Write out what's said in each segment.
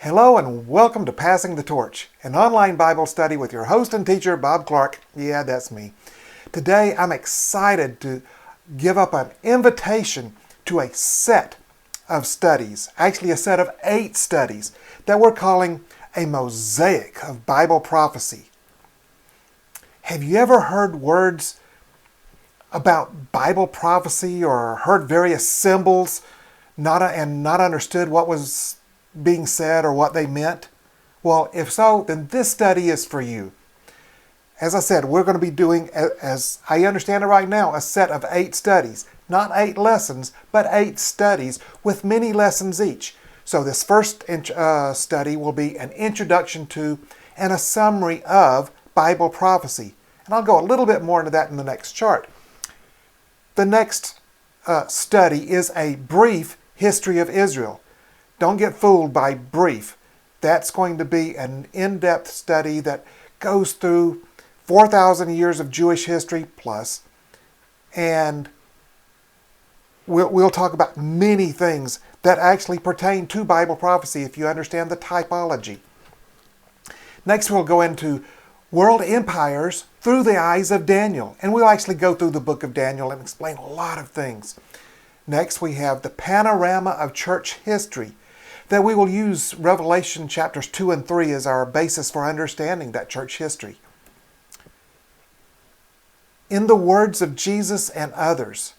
Hello and welcome to Passing the Torch, an online Bible study with your host and teacher, Bob Clark. Yeah, that's me. Today, I'm excited to give up an invitation to a set of studies, actually a set of 8 studies that we're calling a Mosaic of Bible Prophecy. Have you ever heard words about Bible prophecy or heard various symbols and not understood what was being said or what they meant? Well, if so, then this study is for you. As I said, we're going to be doing, as I understand it right now, a set of 8 studies. Not 8 lessons, but 8 studies with many lessons each. So this first study will be an introduction to and a summary of Bible prophecy. And I'll go a little bit more into that in the next chart. The next study is a brief history of Israel. Don't get fooled by brief. That's going to be an in-depth study that goes through 4,000 years of Jewish history plus. And we'll talk about many things that actually pertain to Bible prophecy if you understand the typology. Next, we'll go into world empires through the eyes of Daniel. And we'll actually go through the book of Daniel and explain a lot of things. Next, we have the panorama of church history, that we will use Revelation chapters 2 and 3 as our basis for understanding that church history. In the words of Jesus and others.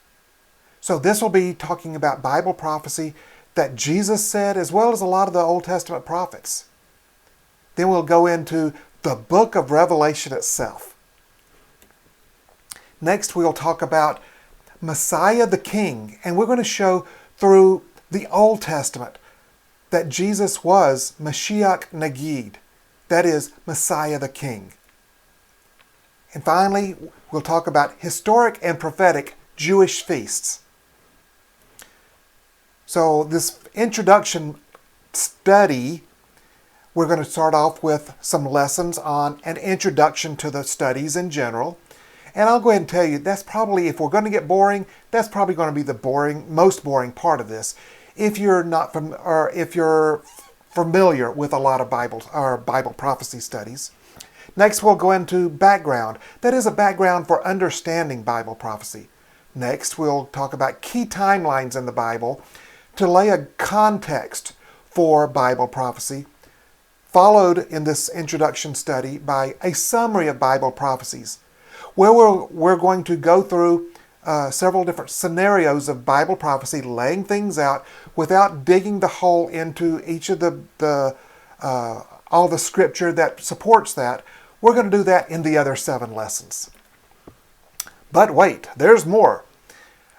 So this will be talking about Bible prophecy that Jesus said, as well as a lot of the Old Testament prophets. Then we'll go into the book of Revelation itself. Next, we'll talk about Messiah the King, and we're going to show through the Old Testament that Jesus was Mashiach Nagid, that is, Messiah the King. And finally, we'll talk about historic and prophetic Jewish feasts. So this introduction study, we're going to start off with some lessons on an introduction to the studies in general. And I'll go ahead and tell you, that's probably, if we're going to get boring, that's probably going to be the most boring part of this. If you're not if you're familiar with a lot of Bible prophecy studies. Next, we'll go into background. That is a background for understanding Bible prophecy. Next, we'll talk about key timelines in the Bible to lay a context for Bible prophecy, followed in this introduction study by a summary of Bible prophecies, where we're going to go through several different scenarios of Bible prophecy, laying things out without digging the hole into each of all the scripture that supports that. We're going to do that in the other 7 lessons. But wait, there's more.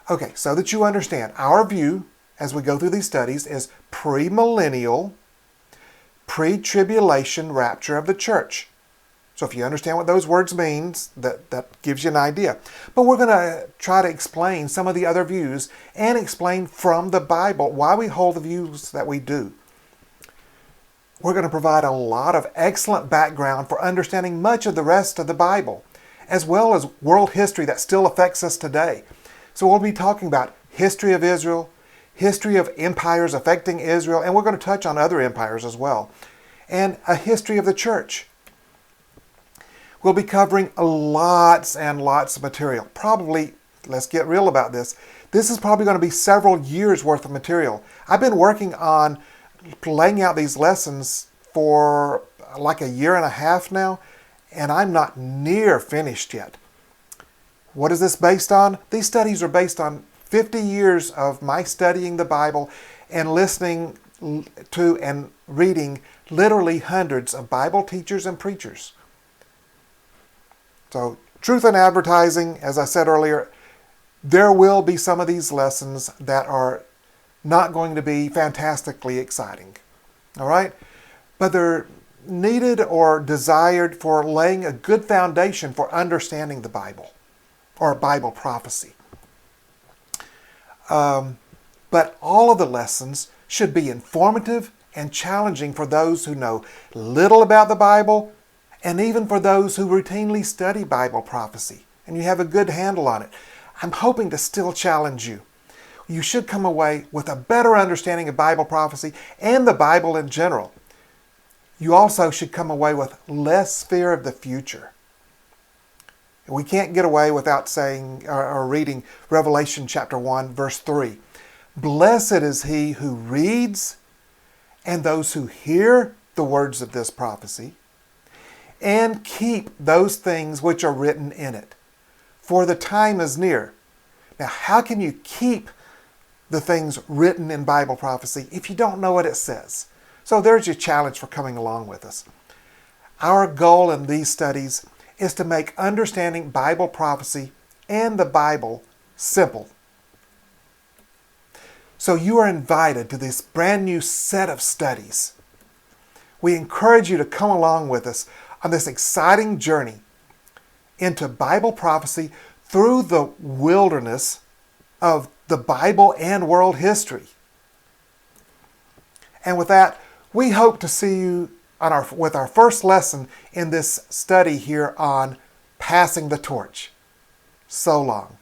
Okay, so that you understand, our view as we go through these studies is pre-millennial, pre-tribulation rapture of the church. So if you understand what those words mean, that gives you an idea. But we're going to try to explain some of the other views and explain from the Bible why we hold the views that we do. We're going to provide a lot of excellent background for understanding much of the rest of the Bible, as well as world history that still affects us today. So we'll be talking about history of Israel, history of empires affecting Israel, and we're going to touch on other empires as well, and a history of the church. We'll be covering lots and lots of material. Probably, let's get real about this, this is probably going to be several years worth of material. I've been working on laying out these lessons for like a year and a half now, and I'm not near finished yet. What is this based on? These studies are based on 50 years of my studying the Bible and listening to and reading literally hundreds of Bible teachers and preachers. So, truth in advertising, as I said earlier, there will be some of these lessons that are not going to be fantastically exciting. All right? But they're needed or desired for laying a good foundation for understanding the Bible or Bible prophecy. But all of the lessons should be informative and challenging for those who know little about the Bible, and even for those who routinely study Bible prophecy and you have a good handle on it. I'm hoping to still challenge you. You should come away with a better understanding of Bible prophecy and the Bible in general. You also should come away with less fear of the future. We can't get away without saying or reading Revelation chapter 1, verse 3. Blessed is he who reads and those who hear the words of this prophecy and keep those things which are written in it, for the time is near. Now, how can you keep the things written in Bible prophecy if you don't know what it says? So there's your challenge for coming along with us. Our goal in these studies is to make understanding Bible prophecy and the Bible simple. So you are invited to this brand new set of studies. We encourage you to come along with us on this exciting journey into Bible prophecy through the wilderness of the Bible and world history. And with that, we hope to see you with our first lesson in this study here on passing the torch. So long.